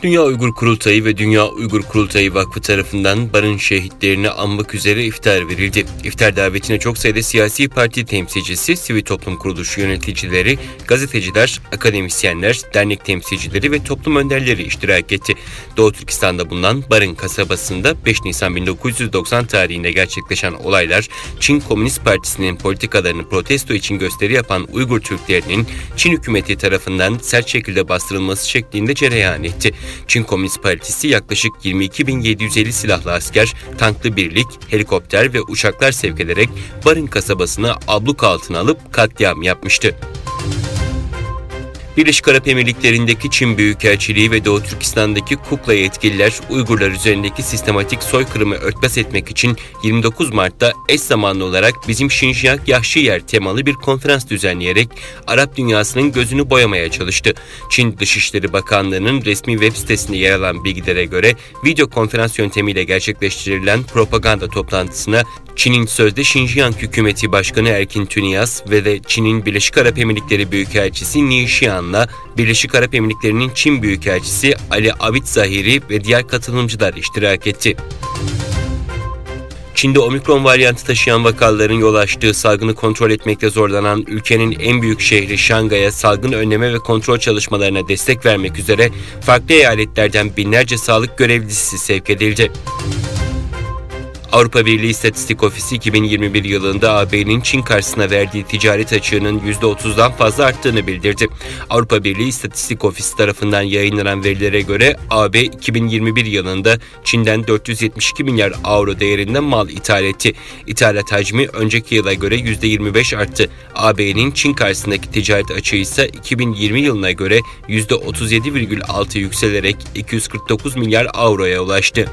Dünya Uygur Kurultayı ve Dünya Uygur Kurultayı Vakfı tarafından Barın şehitlerini anmak üzere iftar verildi. İftar davetine çok sayıda siyasi parti temsilcisi, sivil toplum kuruluşu yöneticileri, gazeteciler, akademisyenler, dernek temsilcileri ve toplum önderleri iştirak etti. Doğu Türkistan'da bulunan Barın kasabasında 5 Nisan 1990 tarihinde gerçekleşen olaylar, Çin Komünist Partisi'nin politikalarını protesto için gösteri yapan Uygur Türklerinin Çin hükümeti tarafından sert şekilde bastırılması şeklinde cereyan etti. Çin Komünist Partisi yaklaşık 22.750 silahlı asker, tanklı birlik, helikopter ve uçaklar sevk ederek Barın kasabasını abluk altına alıp katliam yapmıştı. Birleşik Arap Emirlikleri'ndeki Çin Büyükelçiliği ve Doğu Türkistan'daki kukla yetkililer Uygurlar üzerindeki sistematik soykırımı örtbas etmek için 29 Mart'ta eş zamanlı olarak Bizim Şinjiyang Yahşi Yer temalı bir konferans düzenleyerek Arap dünyasının gözünü boyamaya çalıştı. Çin Dışişleri Bakanlığı'nın resmi web sitesinde yer alan bilgilere göre video konferans yöntemiyle gerçekleştirilen propaganda toplantısına Çin'in sözde Şinjiyang Hükümeti Başkanı Erkin Tüniyaz ve de Çin'in Birleşik Arap Emirlikleri Büyükelçisi Ni Xian'la Birleşik Arap Emirlikleri'nin Çin Büyükelçisi Ali Abid Zahiri ve diğer katılımcılar iştirak etti. Çin'de omikron varyantı taşıyan vakaların yol açtığı salgını kontrol etmekte zorlanan ülkenin en büyük şehri Şangay'a salgın önleme ve kontrol çalışmalarına destek vermek üzere farklı eyaletlerden binlerce sağlık görevlisi sevk edildi. Avrupa Birliği İstatistik Ofisi 2021 yılında AB'nin Çin karşısına verdiği ticaret açığının %30'dan fazla arttığını bildirdi. Avrupa Birliği İstatistik Ofisi tarafından yayınlanan verilere göre AB 2021 yılında Çin'den 472 milyar avro değerinde mal ithal etti. İthalat hacmi önceki yıla göre %25 arttı. AB'nin Çin karşısındaki ticaret açığı ise 2020 yılına göre %37,6 yükselerek 249 milyar avroya ulaştı.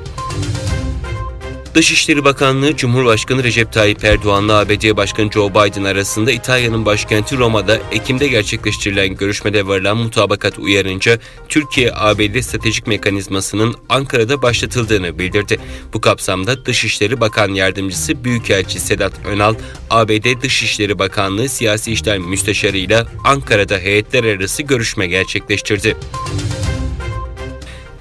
Dışişleri Bakanlığı, Cumhurbaşkanı Recep Tayyip Erdoğan'la ABD Başkanı Joe Biden arasında İtalya'nın başkenti Roma'da Ekim'de gerçekleştirilen görüşmede varılan mutabakat uyarınca Türkiye-ABD stratejik mekanizmasının Ankara'da başlatıldığını bildirdi. Bu kapsamda Dışişleri Bakan Yardımcısı Büyükelçi Sedat Önal, ABD Dışişleri Bakanlığı Siyasi İşler Müsteşarı ile Ankara'da heyetler arası görüşme gerçekleştirdi.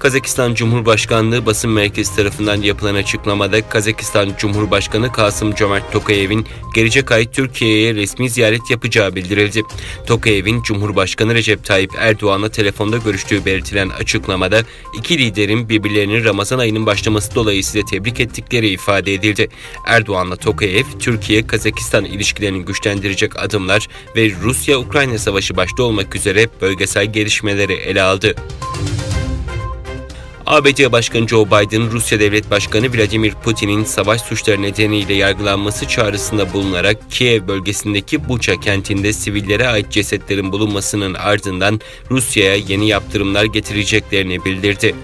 Kazakistan Cumhurbaşkanlığı basın merkezi tarafından yapılan açıklamada Kazakistan Cumhurbaşkanı Kasım-Jomart Tokayev'in gelecek ay Türkiye'ye resmi ziyaret yapacağı bildirildi. Tokayev'in Cumhurbaşkanı Recep Tayyip Erdoğan'la telefonda görüştüğü belirtilen açıklamada iki liderin birbirlerinin Ramazan ayının başlaması dolayısıyla tebrik ettikleri ifade edildi. Erdoğan'la Tokayev, Türkiye-Kazakistan ilişkilerini güçlendirecek adımlar ve Rusya-Ukrayna savaşı başta olmak üzere bölgesel gelişmeleri ele aldı. ABD Başkanı Joe Biden, Rusya Devlet Başkanı Vladimir Putin'in savaş suçları nedeniyle yargılanması çağrısında bulunarak Kiev bölgesindeki Buça kentinde sivillere ait cesetlerin bulunmasının ardından Rusya'ya yeni yaptırımlar getireceklerini bildirdi.